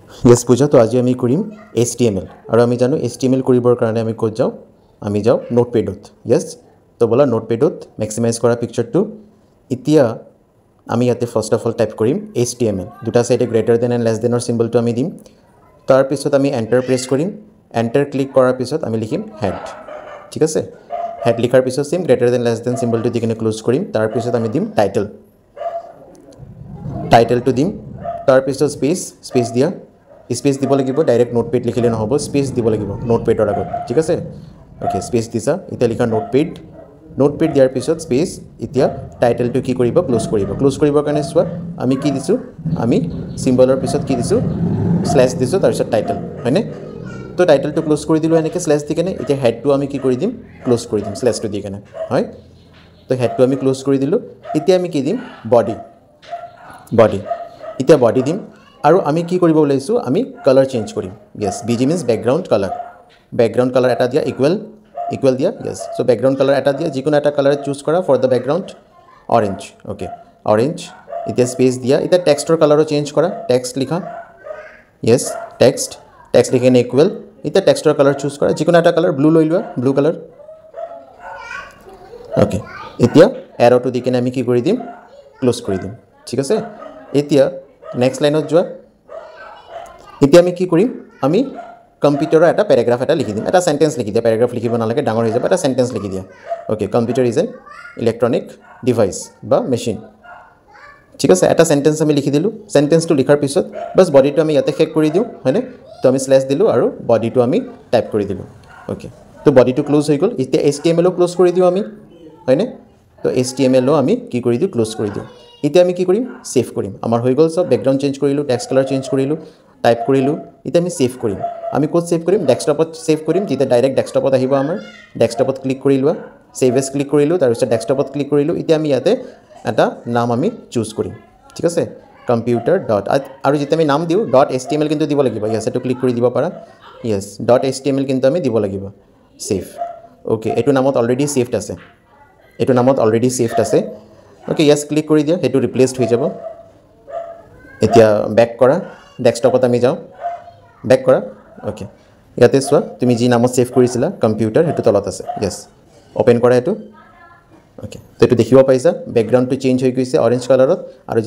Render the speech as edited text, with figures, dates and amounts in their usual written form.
Yes, Pooja, তো আজি আমি কৰিম HTML আৰু আমি জানো HTML কৰিবৰ কাৰণে আমি ক'ত যাও আমি যাও নোটপ্যাডত yes তো বলা নোটপ্যাডত ম্যাক্সিমাইজ কৰা পিকচাৰটো এতিয়া আমি ইয়াতে ফাৰ্স্ট অফ অল টাইপ কৰিম HTML দুটা সাইডে গ্ৰেটাৰ দেন এণ্ড লেছ দেনৰ সিম্বলটো আমি দিম তাৰ পিছত আমি এন্টাৰ প্ৰেছ কৰিম এন্টাৰ ক্লিক কৰাৰ পিছত আমি লিখিম হেড ঠিক আছে হেড লিখাৰ পিছত same greater than less than সিম্বলটো দি কিনে ক্লোজ কৰিম তাৰ পিছত আমি দিম টাইটেলটো দিম তাৰ পিছত স্পেস দিয়া স্পেস দিব লাগিব ডাইৰেক্ট নোটপ্যাড লিখিলে নহব স্পেস দিব লাগিব নোটপ্যাডৰ আগত ঠিক আছে ওকে স্পেস দিছা এতিয়া লিখা নোটপ্যাড দিয়াৰ পিছত স্পেস এতিয়া টাইটেলটো কি কৰিব ক্লোজ কৰিবৰ কাৰণে সোৱা আমি কি দিছো আমি সিম্বলৰ পিছত কি দিছো স্ল্যাশ দিছো তাৰ পিছত টাইটেল হয়নে তো টাইটেলটো ক্লোজ কৰি দিলো এনেকে স্ল্যাশ দি কেনে এতিয়া হেডটো আমি কি কৰি দিম ক্লোজ কৰি দিম স্ল্যাশটো দি কেনে হয় তো হেডটো আমি ক্লোজ কৰি দিলো এতিয়া আমি কি দিম বডি এতিয়া বডি দিম আৰু আমি কি কৰিব ওলাইছো আমি কালাৰ চেঞ্জ কৰিম yes bg means background color এটা দিয়া equal দিয়া yes so background color এটা দিয়া যিকোনো এটা কালাৰ চুজ কৰা for the background orange okay orange এতিয়া স্পেস দিয়া এটা টেক্সটৰ কালাৰো চেঞ্জ কৰা টেক্সট লিখা yes টেক্সট লিখে নে equal এটা টেক্সটৰ কালাৰ চুজ কৰা যিকোনো এটা কালাৰ ব্লু লৈ লোৱা ব্লু কালাৰ okay এতিয়া এৰোটো দি কেনে আমি কি কৰি দিম ক্লোজ কৰি দিম ঠিক আছে এতিয়া নেক্সট লাইনত যোৱা এতিয়া আমি কি কৰিম আমি কম্পিউটাৰৰ এটা প্যাৰাগ্ৰাফ এটা লিখি দিম এটা সেন্টেন্স লিখি দিয়া প্যাৰাগ্ৰাফ লিখিব নালাগে ডাঙৰ হৈ যাব এটা সেন্টেন্স লিখি দিয়া okay computer is an electronic device বা মেশিন ঠিক আছে এটা সেন্টেন্স আমি লিখি দিলু সেন্টেন্সটো লিখাৰ পিছত বাস বডিটো আমি ইয়াতে শেক কৰি দিও হয়নে তো আমি স্ল্যাশ দিলু আৰু বডিটো আমি টাইপ কৰি দিলু ওকে তো বডিটো ক্লোজ হৈ গল এতিয়া HTML ও ক্লোজ কৰি দিও আমি হয়নে তো HTML ও আমি কি কৰি দিও ক্লোজ কৰি দিও এতিয়া আমি কি কৰিম সেভ কৰিম আমাৰ হৈ গল সব ব্যাকগ্ৰাউন্ড চেঞ্জ কৰিলু টেক্সট কালাৰ চেঞ্জ কৰিলু টাইপ কৰিলু এতিয়া আমি সেভ কৰিম আমি কোড সেভ কৰিম ডেস্কটপত সেভ কৰিম যেটা ডাইৰেক্ট ডেস্কটপত আহিব আমাৰ ডেস্কটপত ক্লিক কৰিলু সেভ এজ ক্লিক কৰিলু তাৰ পিছত ডেস্কটপত ক্লিক কৰিলু এতিয়া আমি ইয়াতে এটা নাম আমি চুজ কৰিম ঠিক আছে কম্পিউটাৰ ডট আৰু যেটা আমি নাম দিও ডট html কিন্তু দিব লাগিব ইয়াতে তো ক্লিক কৰি দিব পাৰা yes ডট html কিন্তু আমি দিব লাগিব সেভ ওকে এটো নামত অলৰেডি সেভড আছে ওকে yes ক্লিক কৰি দিয়া হেতু ৰিপ্লেসড হৈ যাব এতিয়া ব্যাক কৰা ডেস্কটপত আমি যাও ব্যাক কৰা ওকে ইয়াতে সোৱা তুমি যি নামত সেভ কৰিছিলা কম্পিউটাৰ হেতু তলত আছে yes ওপেন কৰা হেতু ওকে তো এটো দেখিব পাইছা ব্যাকগ্ৰাউন্ডটো চেঞ্জ হৈ গৈছে অৰেঞ্জ কালাৰত আৰু